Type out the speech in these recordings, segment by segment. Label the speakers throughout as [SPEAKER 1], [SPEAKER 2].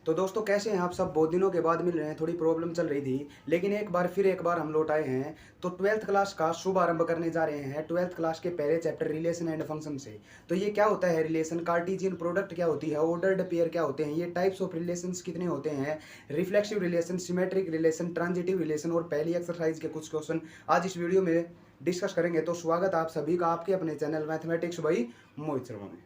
[SPEAKER 1] तो दोस्तों कैसे हैं आप सब। बहुत दिनों के बाद मिल रहे हैं। थोड़ी प्रॉब्लम चल रही थी, लेकिन एक बार हम लौट आए हैं। तो 12th क्लास का शुभ आरंभ करने जा रहे हैं। 12th क्लास के पहले चैप्टर रिलेशन एंड फंक्शन से। तो ये क्या होता है रिलेशन, कार्टेशियन प्रोडक्ट क्या होती है, ऑर्डर्ड पेयर क्या होते हैं, ये टाइप्स ऑफ रिलेशंस कितने होते हैं, reflexive relation, symmetric relation, transitive relation और पहली एक्सरसाइज के कुछ क्वेश्चन आज इस वीडियो में डिस्कस करेंगे। तो स्वागत आप सभी का आपके अपने channel mathematics by Mohit Sharma में।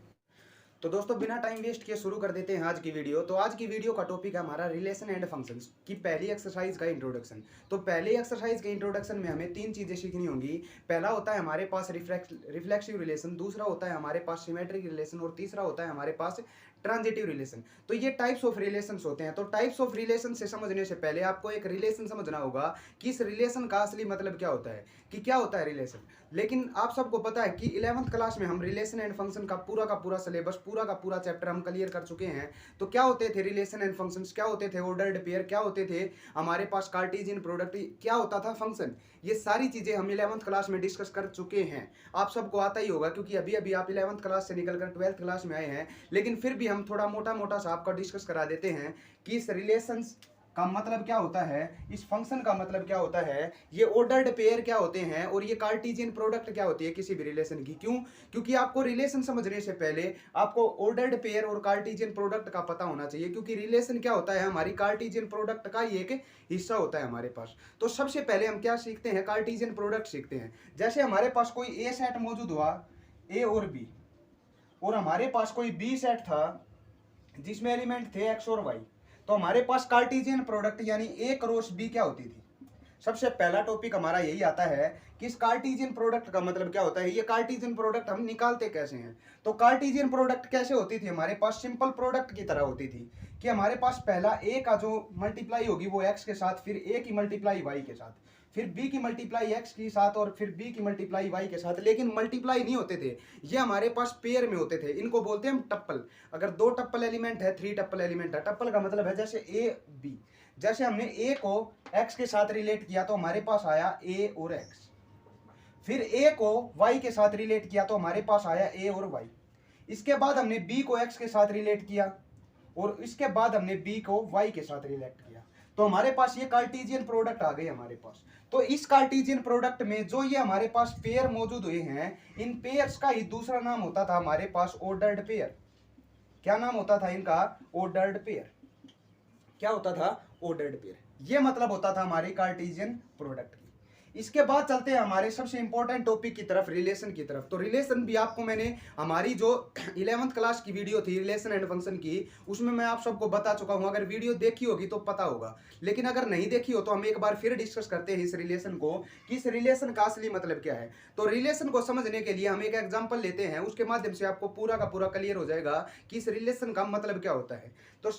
[SPEAKER 1] तो दोस्तों बिना टाइम वेस्ट किए शुरू कर देते हैं आज की वीडियो। तो आज की वीडियो का टॉपिक है हमारा रिलेशन एंड फंक्शंस की पहली एक्सरसाइज का इंट्रोडक्शन। तो पहली एक्सरसाइज के इंट्रोडक्शन में हमें तीन चीजें सीखनी होंगी। पहला होता है हमारे पास रिफ्लेक्सिव रिलेशन, दूसरा होता है हमारे पास सिमेट्रिक रिलेशन और तीसरा होता है हमारे पास ट्रांजिटिव रिलेशन। तो ये टाइप्स ऑफ रिलेशन होते हैं। तो टाइप्स ऑफ रिलेशन से समझने से पहले आपको एक रिलेशन समझना होगा कि इस रिलेशन का असली मतलब क्या होता है, कि क्या होता है रिलेशन। लेकिन आप सबको पता है कि 11th क्लास में हम रिलेशन एंड फंक्शन का पूरा सिलेबस, पूरा का पूरा चैप्टर हम क्लियर कर चुके हैं। तो क्या होते थे रिलेशन एंड फंक्शंस, क्या होते थे ऑर्डर्ड पेयर, क्या होते थे हमारे पास कार्टेशियन प्रोडक्ट, क्या होता था फंक्शन, ये सारी चीजें हम 11th क्लास में डिस्कस कर चुके हैं। आप सबको आता ही होगा क्योंकि अभी अभी आप 11th क्लास से निकलकर 12th क्लास में आए हैं। लेकिन फिर भी हम थोड़ा मोटा मोटा सा आपका डिस्कस करा देते हैं कि इस रिलेशन का मतलब क्या होता है, इस फंक्शन का मतलब क्या होता है, ये ऑर्डर्ड पेयर क्या होते हैं और ये कार्टेशियन प्रोडक्ट क्या होती है किसी भी रिलेशन की। क्यों? क्योंकि आपको रिलेशन समझने से पहले आपको ऑर्डर्ड पेयर और कार्टेशियन प्रोडक्ट का पता होना चाहिए। क्योंकि रिलेशन क्या होता है, हमारी कार्टेशियन प्रोडक्ट का ही एक हिस्सा होता है हमारे पास। तो सबसे पहले हम क्या सीखते हैं, कार्टेशियन प्रोडक्ट सीखते हैं। जैसे हमारे पास कोई ए सेट मौजूद हुआ, ए और बी, और हमारे पास कोई बी सेट था जिसमें एलिमेंट थे एक्स और वाई। तो हमारे पास कार्टेशियन प्रोडक्ट यानी ए क्रॉस बी क्या होती थी। सबसे पहला टॉपिक हमारा यही आता है कि इस कार्टेशियन प्रोडक्ट का मतलब क्या होता है, ये कार्टेशियन प्रोडक्ट हम निकालते कैसे हैं। तो कार्टेशियन प्रोडक्ट कैसे होती थी, हमारे पास सिंपल प्रोडक्ट की तरह होती थी कि हमारे पास पहला ए का जो मल्टीप्लाई होगी वो एक्स के साथ, फिर ए की मल्टीप्लाई वाई के साथ, फिर बी की मल्टीप्लाई एक्स के साथ और फिर बी की मल्टीप्लाई वाई के साथ। लेकिन मल्टीप्लाई नहीं होते थे, ये हमारे पास पेयर में होते थे। इनको बोलते हैं हम टप्पल। अगर दो टप्पल एलिमेंट है, थ्री टप्पल एलिमेंट है। टप्पल का मतलब है जैसे ए बी, जैसे हमने ए को एक्स के साथ रिलेट किया तो हमारे पास आया ए और एक्स, फिर ए को वाई के साथ रिलेट किया तो हमारे पास आया ए और वाई। इसके बाद हमने बी को एक्स के साथ रिलेट किया और इसके बाद हमने बी को वाई के साथ रिलेट किया। तो हमारे पास ये कार्टेशियन प्रोडक्ट आ गए हमारे पास। तो इस कार्टेशियन प्रोडक्ट में जो ये हमारे पास पेयर मौजूद हुए हैं, इन पेयर्स का ही दूसरा नाम होता था हमारे पास ऑर्डर्ड पेयर। क्या नाम होता था इनका? Ordered pair. क्या होता था? Ordered pair. ये मतलब होता था हमारी कार्टेशियन प्रोडक्ट की। इसके बाद चलते हैं हमारे सबसे इंपॉर्टेंट टॉपिक की तरफ, रिलेशन की तरफ। तो रिलेशन भी आपको मैंने हमारी जो 11th क्लास की वीडियो थी रिलेशन एंड फंक्शन की, उसमें मैं आप सबको बता चुका हूं। अगर वीडियो देखी होगी तो पता होगा, लेकिन अगर नहीं देखी हो तो हम एक बार फिर डिस्कस करते हैं इस रिलेशन को कि इस रिलेशन का असली मतलब क्या है। तो रिलेशन को समझने के लिए हम एक एग्जाम्पल लेते हैं, उसके माध्यम से आपको पूरा का पूरा क्लियर हो जाएगा कि इस रिलेशन का मतलब क्या होता है। तो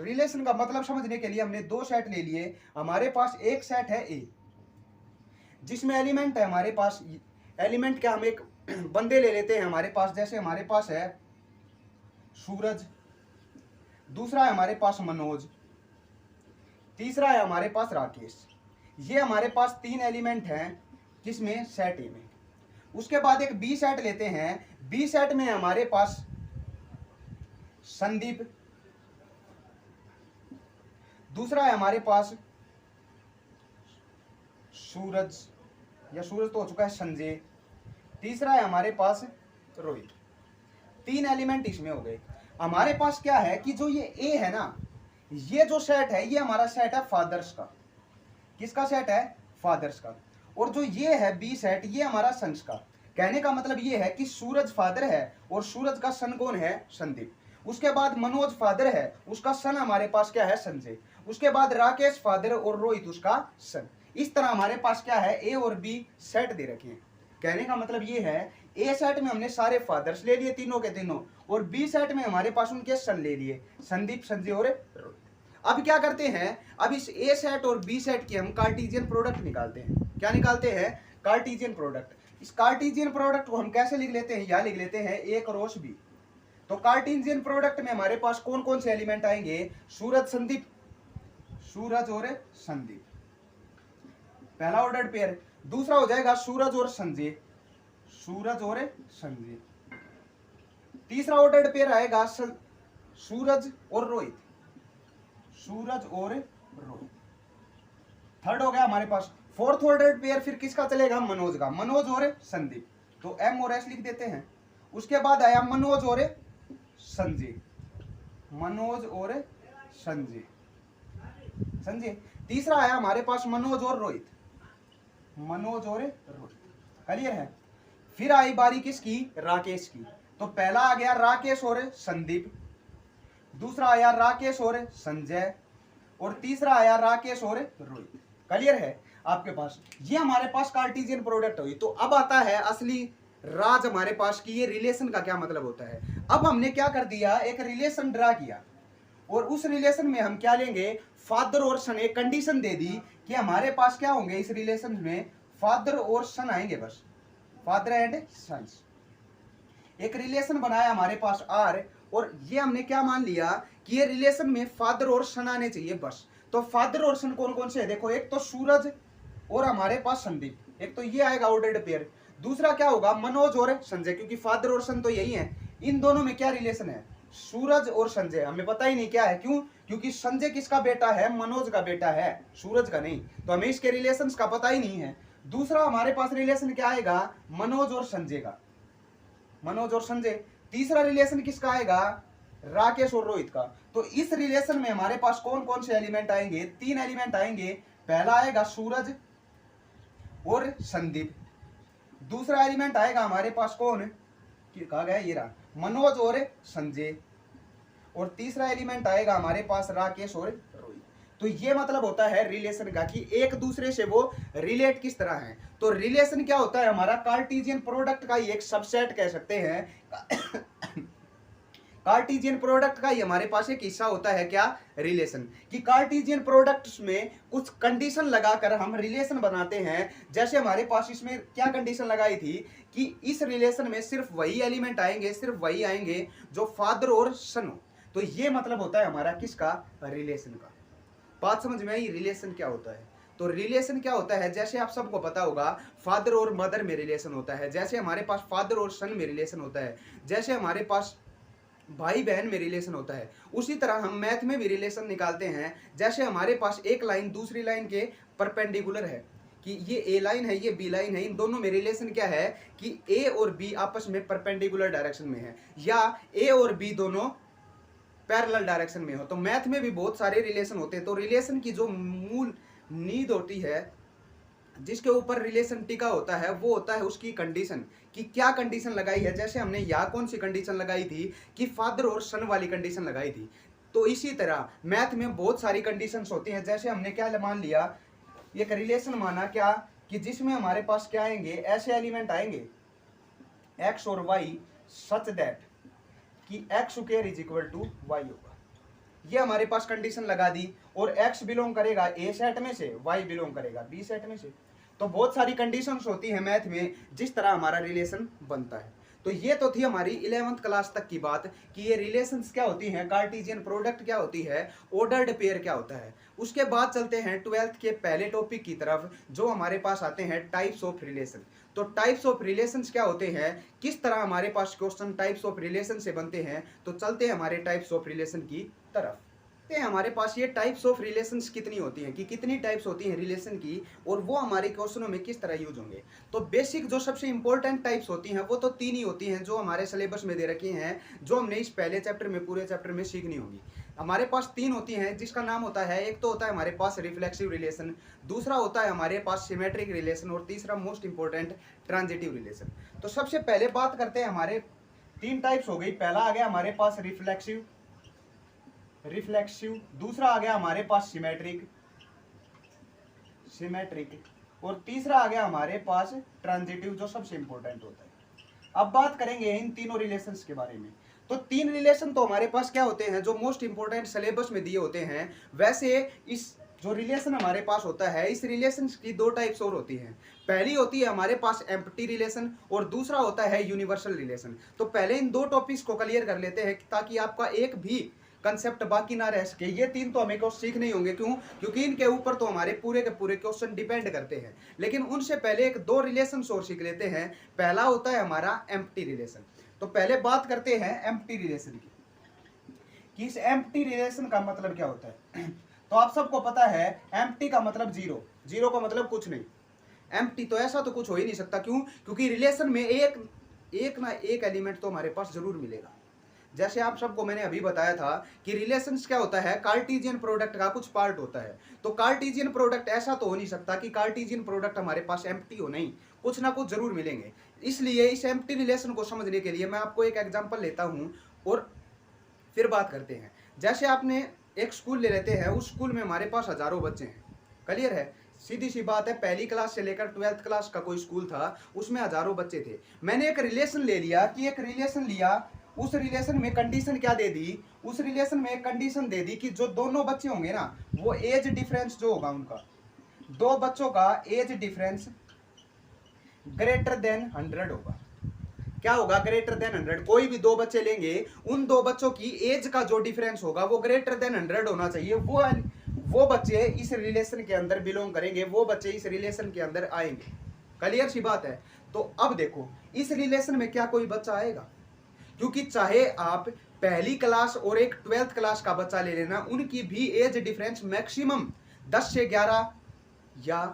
[SPEAKER 1] रिलेशन का मतलब समझने के लिए हमने दो सेट ले लिए। हमारे पास एक सेट है ए जिसमें एलिमेंट है हमारे पास, एलिमेंट क्या, हम एक बंदे ले लेते हैं हमारे पास। जैसे हमारे पास है सूरज, दूसरा है हमारे पास मनोज, तीसरा है हमारे पास राकेश। ये हमारे पास तीन एलिमेंट हैं किसमें? सेट ए में। उसके बाद एक बी सेट लेते हैं। बी सेट में हमारे पास संदीप, दूसरा है हमारे पास सूरज, या सूरज तो हो चुका है, संजय, तीसरा है हमारे पास रोहित। तीन एलिमेंट इसमें हो गए। हमारे पास क्या है कि जो ये ए है ना, ये जो सेट है ये हमारा सेट है फादर्स का। किसका सेट है? फादर्स का। और जो ये है बी सेट, ये हमारा सन्स का। कहने का मतलब ये है कि सूरज फादर है और सूरज का सन कौन है? संदीप। उसके बाद मनोज फादर है, उसका सन हमारे पास क्या है? संजय। उसके बाद राकेश फादर और रोहित उसका सन। इस तरह हमारे पास क्या है? ए और बी सेट दे रखे हैं। कहने का मतलब ये है, ए सेट में हमने सारे फादर्स ले लिए तीनों के तीनों, और बी सेट में हमारे पास उनके सन ले लिए, संदीप, संजय और रोहित। अब क्या करते हैं, अब इस ए सेट और बी सेट की हम कार्टेशियन प्रोडक्ट निकालते हैं। क्या निकालते हैं? Cartesian product. इस कार्टेशियन प्रोडक्ट को हम कैसे लिख लेते हैं? या लिख लेते हैं ए क्रॉस बी। तो कार्टेशियन प्रोडक्ट में हमारे पास कौन कौन से एलिमेंट आएंगे? सूरज, संदीप, सूरज और संदीप, पहला ऑर्डर्ड पेयर। दूसरा हो जाएगा सूरज और संजय, सूरज और संजय। तीसरा ऑर्डर्ड पेयर आएगा सूरज और रोहित, सूरज और रोहित। थर्ड हो गया हमारे पास। फोर्थ ऑर्डर पेयर फिर किसका चलेगा, मनोज का, मनोज और संदीप, तो एम और एस लिख देते हैं। उसके बाद आया मनोज और संजय, मनोज और संजय, संजय। तीसरा आया हमारे पास मनोज और रोहित, मनोज और रोहित, क्लियर है। फिर आई बारी किसकी, राकेश की, तो पहला आ गया राकेश और संदीप, दूसरा आया राकेश और संजय, और तीसरा आया राकेश और रोहित, क्लियर है आपके पास। ये हमारे पास कार्टेशियन प्रोडक्ट हुई। तो अब आता है असली राज हमारे पास कि ये रिलेशन का क्या मतलब होता है। अब हमने क्या कर दिया, एक रिलेशन ड्रा किया, और उस रिलेशन में हम क्या लेंगे, फादर और सन। एक कंडीशन दे दी कि हमारे पास क्या होंगे इस रिलेशन में, फादर और सन आएंगे, बस फादर एंड सन्स। एक रिलेशन बनाया हमारे पास आर, और ये हमने क्या मान लिया कि ये रिलेशन में फादर और सन आने चाहिए बस। तो फादर और सन कौन कौन से है, देखो, एक तो सूरज और हमारे पास संदीप, एक तो ये आएगा ऑर्डर्ड पेयर। दूसरा क्या होगा, मनोज और संजय, क्योंकि फादर और सन तो यही है। इन दोनों में क्या रिलेशन है, सूरज और संजय, हमें पता ही नहीं क्या है, क्यों, क्योंकि संजय किसका बेटा है, मनोज का बेटा है, सूरज का नहीं, तो हमें इसके रिलेशंस का पता ही नहीं है। दूसरा हमारे पास रिलेशन क्या आएगा, मनोज और संजय का, मनोज और संजय। तीसरा रिलेशन किसका आएगा, राकेश और रोहित का। तो इस रिलेशन में हमारे पास कौन कौन से एलिमेंट आएंगे, 3 एलिमेंट आएंगे। पहला आएगा सूरज और संदीप, दूसरा एलिमेंट आएगा हमारे पास कौन, कहा गया ये रहा, मनोज और संजय, और तीसरा एलिमेंट आएगा हमारे पास राकेश और रोहित। तो ये मतलब होता है रिलेशन का कि एक दूसरे से वो रिलेट किस तरह है। तो रिलेशन क्या होता है, हमारा कार्टेशियन प्रोडक्ट का ही एक सबसेट कह सकते हैं। कार्टेशियन प्रोडक्ट का ही हमारे पास एक हिस्सा होता है क्या, रिलेशन। कि कार्टेशियन प्रोडक्ट्स में कुछ कंडीशन लगाकर हम रिलेशन बनाते हैं। जैसे हमारे पास इसमें क्या कंडीशन लगाई थी कि इस रिलेशन में सिर्फ वही एलिमेंट आएंगे, सिर्फ वही आएंगे जो फादर और सन हो। तो ये मतलब होता है हमारा किसका, रिलेशन का। बात समझ में आई, रिलेशन क्या होता है। तो रिलेशन क्या होता है, जैसे आप सबको पता होगा फादर और मदर में रिलेशन होता है, जैसे हमारे पास फादर और सन में रिलेशन होता है, जैसे हमारे पास भाई बहन में रिलेशन होता है, उसी तरह हम मैथ में भी रिलेशन निकालते हैं। जैसे हमारे पास एक लाइन दूसरी लाइन के परपेंडिकुलर है, कि ये ए लाइन है, ये बी लाइन है, इन दोनों में रिलेशन क्या है कि ए और बी आपस में परपेंडिकुलर डायरेक्शन में है, या ए और बी दोनों पैरेलल डायरेक्शन में हो। तो मैथ में भी बहुत सारे रिलेशन होते हैं। तो रिलेशन की जो मूल नींद होती है, जिसके ऊपर रिलेशन टिका होता है, वो होता है उसकी कंडीशन, कि क्या कंडीशन लगाई है। जैसे हमने यहाँ कौन सी कंडीशन लगाई थी कि फादर और सन वाली कंडीशन लगाई थी। तो इसी तरह मैथ में बहुत सारी कंडीशंस होती हैं। जैसे हमने क्या मान लिया, एक रिलेशन माना क्या, कि जिसमें हमारे पास क्या आएंगे, ऐसे एलिमेंट आएंगे एक्स और वाई, सच दैट कि X square is equal to Y होगा। ये हमारे पास कंडीशन लगा दी, और x बिलोंग करेगा ए सेट में से, y बिलोंग करेगा बी सेट में से। तो बहुत सारी कंडीशंस होती हैं मैथ में, जिस तरह हमारा रिलेशन बनता है। तो ये तो थी हमारी 11th क्लास तक की बात कि ये रिलेशंस क्या होती हैं, कार्टेशियन प्रोडक्ट क्या होती है, ऑर्डर्ड पेयर क्या होता है। उसके बाद चलते हैं 12th के पहले टॉपिक की तरफ, जो हमारे पास आते हैं टाइप्स ऑफ रिलेशन। तो टाइप्स ऑफ रिलेशंस क्या होते हैं, किस तरह हमारे पास क्वेश्चन टाइप्स ऑफ रिलेशन से बनते हैं। तो चलते हैं हमारे टाइप्स ऑफ रिलेशन की तरफ। हमारे पास ये टाइप्स ऑफ रिलेशंस कितनी होती हैं, कि कितनी टाइप्स होती हैं रिलेशन की, और वो हमारे क्वेश्चनों में किस तरह यूज होंगे। तो बेसिक जो सबसे इंपॉर्टेंट टाइप्स होती हैं वो तो 3 ही होती हैं, जो हमारे सिलेबस में दे रखी हैं, जो हमने इस पहले चैप्टर में, पूरे चैप्टर में सीखनी होगी। हमारे पास 3 होती हैं, जिसका नाम होता है, एक तो होता है हमारे पास रिफ्लेक्सिव रिलेशन, दूसरा होता है हमारे पास सिमेट्रिक रिलेशन, और तीसरा मोस्ट इंपॉर्टेंट ट्रांजिटिव रिलेशन। तो सबसे पहले बात करते हैं, हमारे 3 टाइप्स हो गई। पहला आ गया हमारे पास रिफ्लेक्सिव, दूसरा आ गया हमारे पास सिमेट्रिक, और तीसरा आ गया हमारे पास ट्रांजिटिव, जो सबसे इंपॉर्टेंट होता है। अब बात करेंगे इन तीनों रिलेशंस के बारे में। तो 3 रिलेशन तो हमारे पास क्या होते हैं, जो मोस्ट इंपॉर्टेंट सिलेबस में दिए होते हैं। वैसे इस जो रिलेशन हमारे पास होता है, इस रिलेशन की 2 टाइप्स और होती हैं। पहली होती है हमारे पास एम्प्टी रिलेशन, और दूसरा होता है यूनिवर्सल रिलेशन। तो पहले इन 2 टॉपिक्स को क्लियर कर लेते हैं, ताकि आपका एक भी कंसेप्ट बाकी ना रह सके। ये 3 तो हमें सीखने ही होंगे, क्यों, क्योंकि इनके ऊपर तो हमारे पूरे के पूरे क्वेश्चन डिपेंड करते हैं। लेकिन उनसे पहले एक 2 रिलेशन और सीख लेते हैं। पहला होता है हमारा एम्प्टी रिलेशन। तो पहले बात करते हैं एम्प्टी रिलेशन की, कि इस एम्प्टी रिलेशन का मतलब क्या होता है। तो आप सबको पता है एम्प्टी का मतलब जीरो, जीरो का मतलब कुछ नहीं। एम्प्टी तो ऐसा तो कुछ हो ही नहीं सकता, क्यों? क्योंकि रिलेशन में एक ना एक एलिमेंट तो हमारे पास जरूर मिलेगा। जैसे आप सबको मैंने अभी बताया था कि रिलेशंस क्या होता है, कार्टेशियन प्रोडक्ट का कुछ पार्ट होता है। तो कार्टेशियन प्रोडक्ट ऐसा तो हो नहीं सकता कि कार्टेशियन प्रोडक्ट हमारे पास एम्प्टी हो, नहीं, कुछ ना कुछ जरूर मिलेंगे। इसलिए इस एम्प्टी रिलेशन को समझने के लिए मैं आपको एक एग्जांपल लेता हूं और फिर बात करते हैं। जैसे आपने एक स्कूल ले लेते हैं, उस स्कूल में हमारे पास हजारों बच्चे हैं, क्लियर है, सीधी सी बात है, पहली क्लास से लेकर 12th क्लास का कोई स्कूल था, उसमें हजारों बच्चे थे। मैंने एक रिलेशन ले लिया कि एक रिलेशन लिया, उस रिलेशन में कंडीशन क्या दे दी, उस रिलेशन में एक कंडीशन दे दी कि जो दोनों बच्चे होंगे ना, वो एज डिफरेंस जो होगा उनका, दो बच्चों का एज डिफरेंस ग्रेटर देन 100 होगा। क्या होगा? Greater than 100। कोई भी दो बच्चे लेंगे, उन दो बच्चों की एज का जो डिफरेंस होगा वो ग्रेटर देन 100 होना चाहिए। वो बच्चे इस रिलेशन के अंदर बिलोंग करेंगे, वो बच्चे इस रिलेशन के अंदर आएंगे। क्लियर सी बात है। तो अब देखो इस रिलेशन में क्या कोई बच्चा आएगा? क्योंकि चाहे आप पहली क्लास और एक 12th क्लास का बच्चा ले लेना, उनकी भी एज डिफरेंस मैक्सिमम 10 से 11 या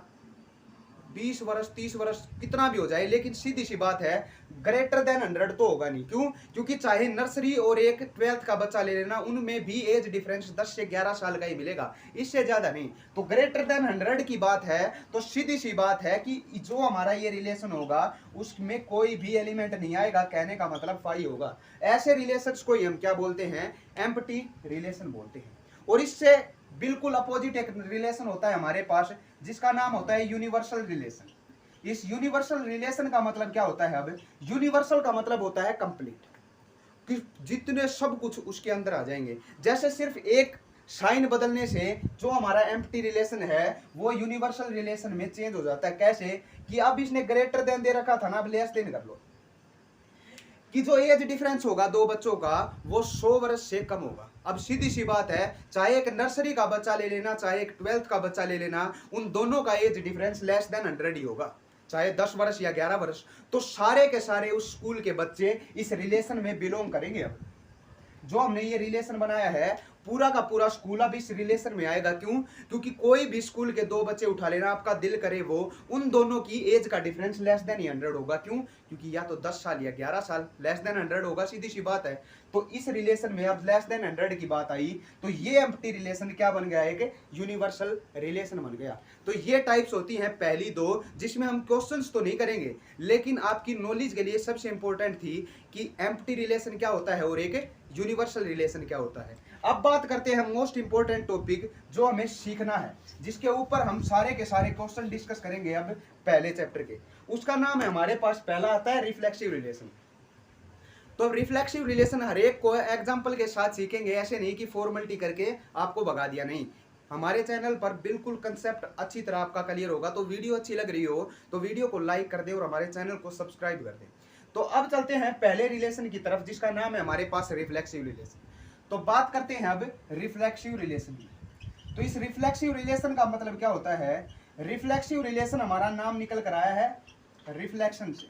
[SPEAKER 1] 20 वर्ष 30 वर्ष कितना भी हो जाए, लेकिन सीधी सी बात है ग्रेटर देन 100 तो होगा नहीं। क्यों? क्योंकि चाहे नर्सरी और एक 12th का बच्चा ले लेना, उनमें भी एज डिफरेंस 10 से 11 साल का ही मिलेगा, इससे ज्यादा नहीं। तो ग्रेटर देन 100 की बात है, तो सीधी सी बात है कि जो हमारा ये रिलेशन होगा उसमें कोई भी एलिमेंट नहीं आएगा, कहने का मतलब फाई होगा। ऐसे रिलेशंस को हम क्या बोलते हैं? एम्प्टी रिलेशन बोलते हैं। और इससे बिल्कुल अपोजिट एक रिलेशन होता है हमारे पास, जिसका नाम होता है यूनिवर्सल रिलेशन। इस यूनिवर्सल रिलेशन का मतलब क्या होता है? अब यूनिवर्सल का मतलब होता है कंप्लीट, कि जितने सब कुछ उसके अंदर आ जाएंगे। जैसे सिर्फ एक साइन बदलने से जो हमारा एम्प्टी रिलेशन है वो यूनिवर्सल रिलेशन में चेंज हो जाता है। कैसे? कि अब इसने ग्रेटर देन दे रखा था ना, अब लेस देन कर लो, कि जो एज डिफरेंस होगा दो बच्चों का वो 100 वर्ष से कम होगा। अब सीधी सी बात है, चाहे एक नर्सरी का बच्चा ले लेना, चाहे एक 12th का बच्चा ले लेना, उन दोनों का एज डिफरेंस लेस देन 100 ही होगा, चाहे 10 वर्ष या 11 वर्ष। तो सारे के सारे उस स्कूल के बच्चे इस रिलेशन में बिलोंग करेंगे। अब जो हमने ये रिलेशन बनाया है, पूरा का पूरा स्कूल अब इस रिलेशन में आएगा। क्यों? क्योंकि कोई भी स्कूल के दो बच्चे उठा लेना, आपका दिल करे वो, उन दोनों की एज का डिफरेंस लेस देन 100 होगा। क्यों? क्योंकि या तो 10 साल या 11 साल, लेस देन 100 होगा, सीधी सी बात है। तो इस रिलेशन में अब लेस देन 100 की बात आई, तो ये एम्प्टी रिलेशन क्या बन गया? एक यूनिवर्सल रिलेशन बन गया। तो ये टाइप्स होती हैं पहली दो, जिसमें हम क्वेश्चंस तो नहीं करेंगे, लेकिन आपकी नॉलेज के लिए सबसे इंपॉर्टेंट थी कि एम्प्टी रिलेशन क्या होता है और एक यूनिवर्सल रिलेशन क्या होता है। अब बात करते हैं मोस्ट इंपोर्टेंट टॉपिक जो हमें सीखना है, जिसके ऊपर हम सारे के सारे क्वेश्चन डिस्कस करेंगे अब पहले चैप्टर के। उसका नाम है हमारे पास पहला आता है रिफ्लेक्सिव रिलेशन। तो अब रिफ्लेक्सिव रिलेशन हर एक को एग्जांपल के साथ सीखेंगे, ऐसे नहीं कि फॉर्मेलिटी करके आपको भगा दिया, नहीं। हमारे चैनल पर बिल्कुल कंसेप्ट अच्छी तरह आपका क्लियर होगा। तो वीडियो अच्छी लग रही हो तो वीडियो को लाइक कर दे और हमारे चैनल को सब्सक्राइब कर दे। तो अब चलते हैं पहले रिलेशन की तरफ, जिसका नाम है हमारे पास रिफ्लेक्सिव रिलेशन। तो बात करते हैं अब रिफ्लेक्सिव रिलेशन की। तो इस रिफ्लेक्सिव रिलेशन का मतलब क्या होता है? रिफ्लेक्सिव रिलेशन हमारा नाम निकल कर आया है रिफ्लेक्शन से।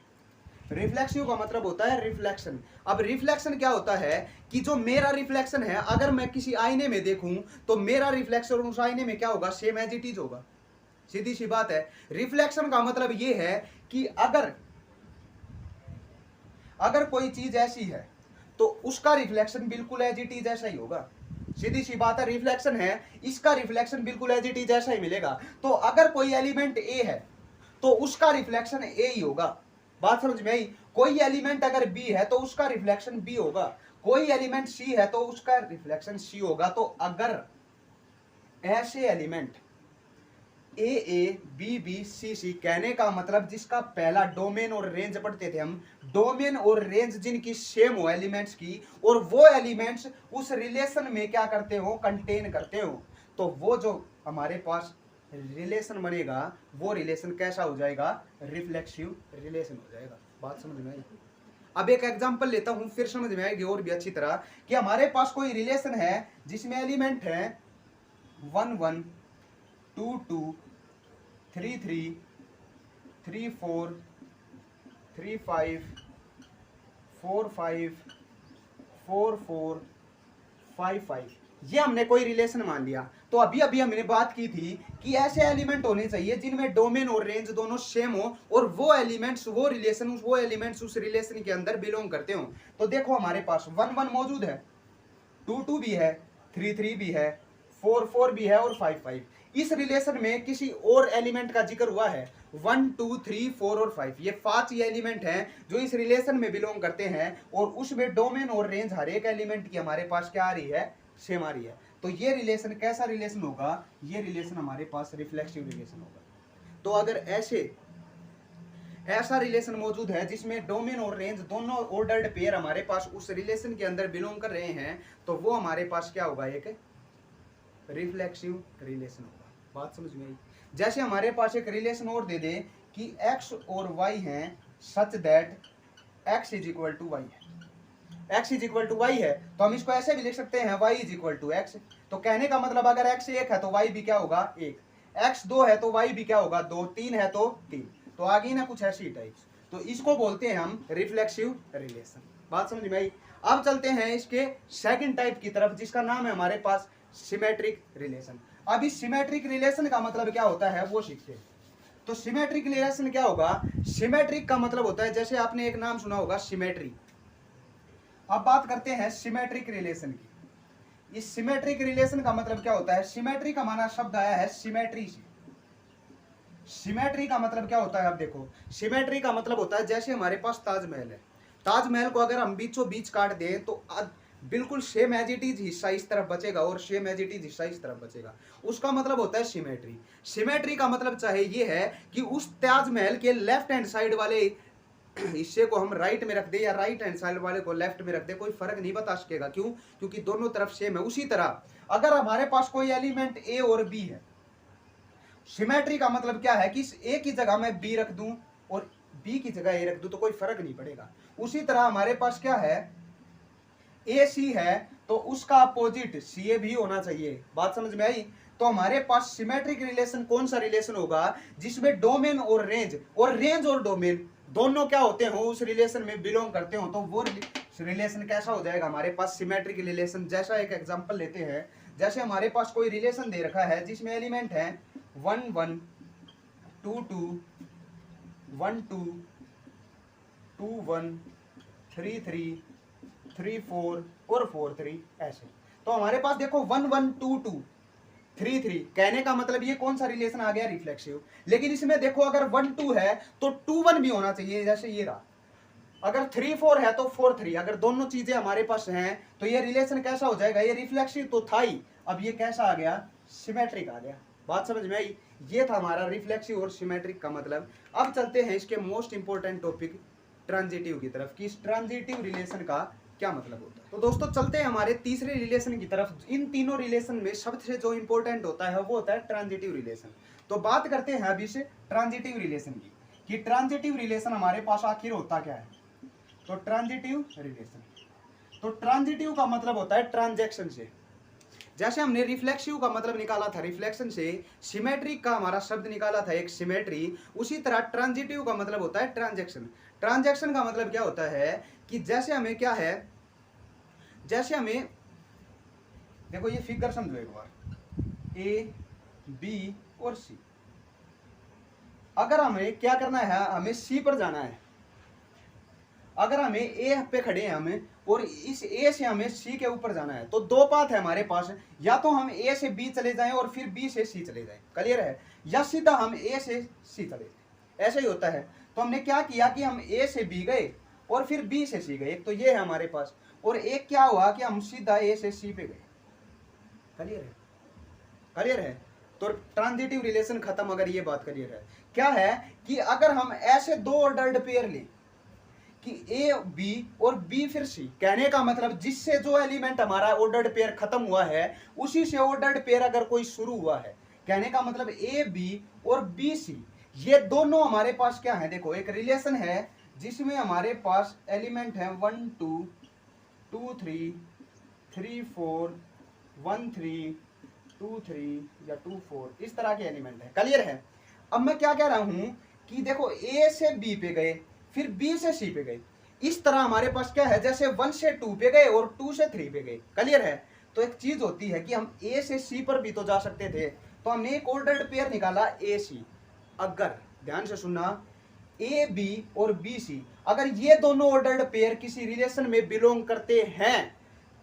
[SPEAKER 1] रिफ्लेक्सिव का मतलब होता है रिफ्लेक्शन। अब रिफ्लेक्शन क्या होता है? कि जो मेरा रिफ्लेक्शन है, अगर मैं किसी आईने में देखूं तो मेरा रिफ्लेक्शन उस आईने में क्या होगा? सेम एज इट इज होगा, सीधी सी बात है। रिफ्लेक्शन का मतलब यह है कि अगर कोई चीज ऐसी है तो उसका रिफ्लेक्शन बिल्कुल एज इट इज ऐसा ही होगा, सीधी सी बात है। रिफ्लेक्शन है, इसका रिफ्लेक्शन बिल्कुल एज इट इज ऐसा ही मिलेगा। तो अगर कोई एलिमेंट ए है तो उसका रिफ्लेक्शन ए ही होगा। बात समझ में आई? कोई एलिमेंट अगर बी है तो उसका रिफ्लेक्शन बी होगा, कोई एलिमेंट सी है तो उसका रिफ्लेक्शन सी होगा। तो अगर ऐसे element a b b c c, कहने का मतलब जिसका पहला डोमेन और रेंज पढ़ते थे हम, डोमेन और रेंज जिनकी सेम हो एलिमेंट्स की, और वो एलिमेंट्स उस रिलेशन में क्या करते हो? कंटेन करते हो, तो वो जो हमारे पास रिलेशन बनेगा वो रिलेशन कैसा हो जाएगा? रिफ्लेक्सिव रिलेशन हो जाएगा। बात समझ में आई? अब एक एग्जांपल लेता हूं, फिर समझ में आएगी और भी अच्छी तरह, कि हमारे पास कोई रिलेशन है जिसमें एलिमेंट है 1 1 2 2 3 3 3 4 3 5 4 5 4 4 5 ये हमने कोई रिलेशन मान लिया। तो अभी अभी हमने बात की थी कि ऐसे एलिमेंट होने चाहिए जिनमें डोमेन और रेंज दोनों सेम हो और वो एलिमेंट्स उस रिलेशन के अंदर बिलोंग करते हो। तो देखो हमारे पास 1 1 मौजूद है, 2 2 भी है, 3 3 भी है, 4 4 भी है और 5 5। इस रिलेशन में किसी और एलिमेंट का जिक्र हुआ है? 1 2 3 4 और 5, ये 5 ही एलिमेंट हैं जो इस रिलेशन में बिलोंग करते हैं और उसमें डोमेन और रेंज हर एक एलिमेंट की हमारे पास क्या आ रही है? सेम आ रही है। तो ये रिलेशन कैसा रिलेशन होगा? ये रिलेशन हमारे पास रिफ्लेक्सिव रिलेशन होगा। तो अगर ऐसा रिलेशन मौजूद है जिसमें डोमेन और रेंज दोनों ऑर्डर्ड पेयर हमारे पास उस रिलेशन के अंदर बिलोंग कर रहे हैं, तो वो हमारे पास क्या होगा? एक रिफ्लेक्सिव रिलेशन होगा। बात समझ में आई? जैसे हमारे पास एक रिलेशन और दे दे कि x और y हैं such that x is equal to Y है। x is equal to Y है तो हम इसको ऐसे भी लिख सकते हैं y is equal to x। तो कहने का मतलब अगर x 1 है तो y भी क्या होगा? 1, x 2 है तो y भी क्या होगा? 2, 3 है तो 3। तो आगे ना कुछ ऐसी टाइप्स। तो इसको बोलते हैं हम रिफ्लेक्सिव रिलेशन। बात समझ में आई? अब चलते हैं इसके सेकंड टाइप की तरफ जिसका नाम है हमारे पास सिमेट्रिक रिलेशन। अब इस सिमेट्रिक रिलेशन का मतलब क्या होता है वो सीखते हैं। तो सिमेट्रिक रिलेशन क्या होगा? सिमेट्रिक का मतलब होता है, जैसे आपने एक नाम सुना होगा सिमेट्री। अब बात करते हैं सिमेट्रिक रिलेशन की। इस सिमेट्रिक रिलेशन का मतलब क्या होता है? सिमेट्री का माना शब्द आया है सिमेट्री से। सिमेट्री का मतलब क्या होता है? अब देखो, सिमेट्री का मतलब होता है जैसे हमारे पास ताजमहल है, ताजमहल को अगर हम बीचों बीच काट दें तो बिल्कुल सेम एज इट इज हिस्सा इस तरफ बचेगा और सेम एज इट इज हिस्सा इस तरफ बचेगा। उसका मतलब होता है सिमेट्री। सिमेट्री का मतलब चाहे ये है कि उस ताजमहल के लेफ्ट हैंड साइड वाले हिस्से को हम राइट में रख दे या राइट हैंड साइड वाले को लेफ्ट में रख दे, कोई फर्क नहीं बता सकेगा। क्यों? क्योंकि दोनों तरफ सेम है। उसी तरह अगर हमारे पास कोई एलिमेंट ए और बी है, सिमेट्री का मतलब क्या है कि ए की जगह मैं बी रख दूं और बी की जगह ए रख दूं तो कोई फर्क नहीं पड़ेगा। उसी तरह हमारे पास क्या है? ए सी है तो उसका अपोजिट सी ए भी होना चाहिए। बात समझ में आई? तो हमारे पास सिमेट्रिक रिलेशन कौन सा रिलेशन होगा? जिसमें डोमेन और रेंज और डोमेन दोनों क्या होते हो? उस रिलेशन में बिलोंग करते हो। तो वो रिलेशन कैसा हो जाएगा हमारे पास? Symmetric relation. जैसा एक एग्जांपल लेते हैं, जैसे हमारे पास कोई रिलेशन दे रखा है जिसमें एलिमेंट है 1 1 2 2 1 2 2 1 3 3 3 4 और 4 3 ऐसे। तो हमारे पास देखो 1 1 2 2 3 3, कहने का मतलब ये कौन सा रिलेशन आ गया? रिफ्लेक्सिव। लेकिन इसमें देखो अगर 1 2 है तो 2 1 भी होना चाहिए, जैसे ये रहा। अगर 3 4 है तो 4 3, अगर दोनों चीजें हमारे पास हैं तो ये रिलेशन कैसा हो जाएगा? ये रिफ्लेक्सिव तो था ही, अब ये कैसा आ गया? सिमेट्रिक आ गया। बात समझ में आई? ये था हमारा रिफ्लेक्सिव और सिमेट्रिक का मतलब। अब चलते हैं इसके मोस्ट इंपोर्टेंट टॉपिक ट्रांजिटिव की तरफ कि इस ट्रांजिटिव रिलेशन का क्या मतलब होता है। तो दोस्तों चलते हैं हमारे तीसरे रिलेशन की तरफ। इन तीनों रिलेशन में सबसे जो इंपॉर्टेंट होता है वो होता है ट्रांजिटिव रिलेशन। तो बात करते हैं अभी से ट्रांजिटिव रिलेशन की कि ट्रांजिटिव रिलेशन हमारे पास आखिर होता क्या है। तो ट्रांजिटिव रिलेशन, तो ट्रांजिटिव का मतलब होता है ट्रांजैक्शन से। जैसे हमने रिफ्लेक्सिव का मतलब निकाला था रिफ्लेक्शन से, सिमेट्रिक का हमारा शब्द निकाला था एक सिमेट्री, उसी तरह ट्रांजिटिव का मतलब होता है ट्रांजैक्शन। ट्रांजैक्शन का मतलब क्या होता है कि जैसे हमें क्या है, जैसे हमें देखो ये फिगर समझो एक बार, ए बी और सी। अगर हमें क्या करना है? हमें सी पर जाना है। अगर हमें ए पे खड़े हैं हमें और इस ए से हमें सी के ऊपर जाना है, तो दो पाथ है हमारे पास, या तो हम ए से बी चले जाएं और फिर बी से सी चले जाएं, क्लियर है, या सीधा हम ए से सी चले जाएं, ऐसा ही होता है। तो हमने क्या किया कि हम ए से बी गए और फिर बी से सी गए, तो ये है हमारे पास। और एक क्या हुआ कि हम सीधा ए से सी पे गए, क्लियर है, क्लियर है। तो ट्रांजिटिव रिलेशन खत्म। अगर ये बात क्लियर है, क्या है कि अगर हम ऐसे दो ऑर्डर्ड पेयर लें कि ए बी और बी फिर सी, कहने का मतलब जिससे जो एलिमेंट हमारा ऑर्डर्ड पेयर खत्म हुआ है उसी से ऑर्डर्ड पेयर अगर कोई शुरू हुआ है, कहने का मतलब ए बी और बी सी, ये दोनों हमारे पास क्या है? देखो एक रिलेशन है जिसमें हमारे पास एलिमेंट है 1 2 2 3 3 4 1 3 2 3 या 2 4, इस तरह के एलिमेंट है, क्लियर है। अब मैं क्या कह रहा हूं कि देखो ए से बी पे गए फिर बी से सी पे गए, इस तरह हमारे पास क्या है? जैसे 1 से 2 पे गए और 2 से 3 पे गए, क्लियर है। तो एक चीज होती है कि हम ए से सी पर भी तो जा सकते थे, तो हमने एक ऑर्डर्ड पेयर निकाला ए सी। अगर ध्यान से सुनना, ए बी और बी सी अगर ये दोनों ऑर्डर्ड पेयर किसी रिलेशन में बिलोंग करते हैं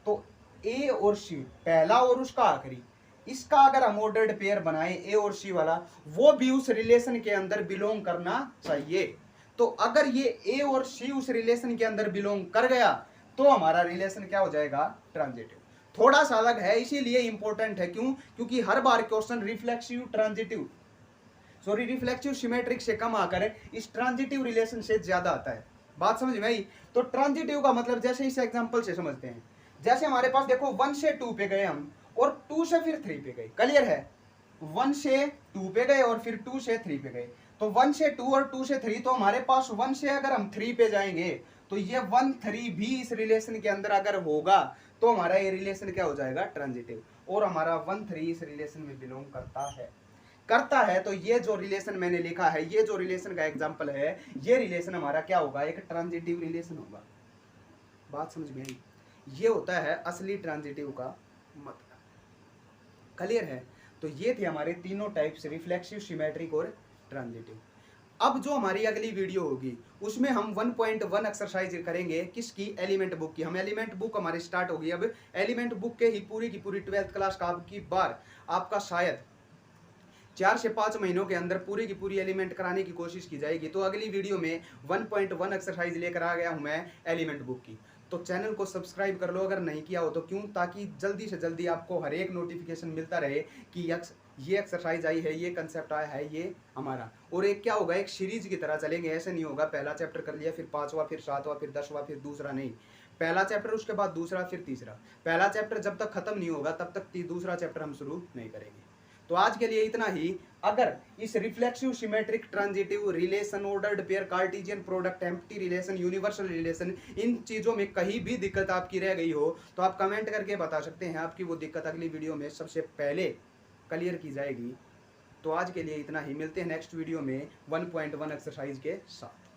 [SPEAKER 1] तो ए और सी पहला और उसका आखिरी, इसका अगर हम ऑर्डर्ड पेयर बनाए ए और सी वाला, वो भी उस रिलेशन के अंदर बिलोंग करना चाहिए। तो अगर ये ए और सी उस रिलेशन के अंदर बिलोंग कर गया तो हमारा रिलेशन क्या हो जाएगा, ट्रांजिटिव। थोड़ा सा अलग है इसीलिए इंपॉर्टेंट है, क्यों, क्योंकि हर बार question reflexive transitive sorry reflexive symmetric से कम आकर इस ट्रांजिटिव रिलेशन से ज्यादा आता है। बात समझ में आई? तो ट्रांजिटिव का मतलब जैसे इस एग्जांपल से समझते हैं, जैसे हमारे पास देखो 1 से 2 पे गए हम और 2 से फिर 3 पे गए, क्लियर है? 1 से 2 पे गए और फिर 2 से 3 पे गए, तो 1 से 2 और 2 से 3, तो हमारे पास 1 से अगर हम 3 पे जाएंगे तो ये 1 3 भी इस रिलेशन के अंदर अगर होगा तो हमारा ये रिलेशन क्या हो जाएगा, ट्रांजिटिव। और हमारा 1 3 इस रिलेशन में बिलोंग करता है तो ये जो रिलेशन मैंने लिखा है, ये जो रिलेशन का एग्जांपल है, ये रिलेशन हमारा क्या होगा, एक ट्रांजिटिव रिलेशन होगा। बात समझ में आई? ये होता है असली ट्रांजिटिव का मतलब, क्लियर है? तो ये थे हमारे तीनों टाइप्स, रिफ्लेक्सिव, सिमेट्रिक और ट्रांजिटिव। अब जो हमारी अगली वीडियो होगी उसमें हम 1.1 एक्सरसाइज करेंगे, किसकी, एलिमेंट बुक की। हम एलिमेंट बुक हमारी स्टार्ट होगी अब, एलिमेंट बुक के ही पूरी की पूरी 12th क्लास का आपकी बार आपका शायद 4 से 5 महीनों के अंदर पूरी की पूरी एलिमेंट कराने की कोशिश की जाएगी। तो अगली वीडियो में 1.1 एक्सरसाइज लेकर आ गया हूं मैं एलिमेंट बुक की। तो चैनल को सब्सक्राइब कर लो अगर नहीं किया हो तो, क्यों, ताकि जल्दी से जल्दी आपको हर एक नोटिफिकेशन मिलता रहे कि ये एक्सरसाइज आई है, ये कंसेप्ट आया है, ये हमारा। और एक क्या होगा, एक सीरीज की तरह चलेंगे, ऐसे नहीं होगा पहला चैप्टर कर लिया फिर 5वां फिर 7वां फिर 10वां फिर दूसरा, नहीं, पहला चैप्टर उसके बाद दूसरा फिर तीसरा। पहला चैप्टर जब तक खत्म नहीं होगा तब तक दूसरा चैप्टर हम शुरू नहीं करेंगे। तो आज के लिए इतना ही। अगर इस reflexive, symmetric, transitive, relation, ordered pair, Cartesian product, empty relation, universal relation, इन चीज़ों में कहीं भी दिक्कत आपकी रह गई हो तो आप कमेंट करके बता सकते हैं। आपकी वो दिक्कत अगली वीडियो में सबसे पहले क्लियर की जाएगी। तो आज के लिए इतना ही, मिलते हैं नेक्स्ट वीडियो में 1.1 एक्सरसाइज के साथ।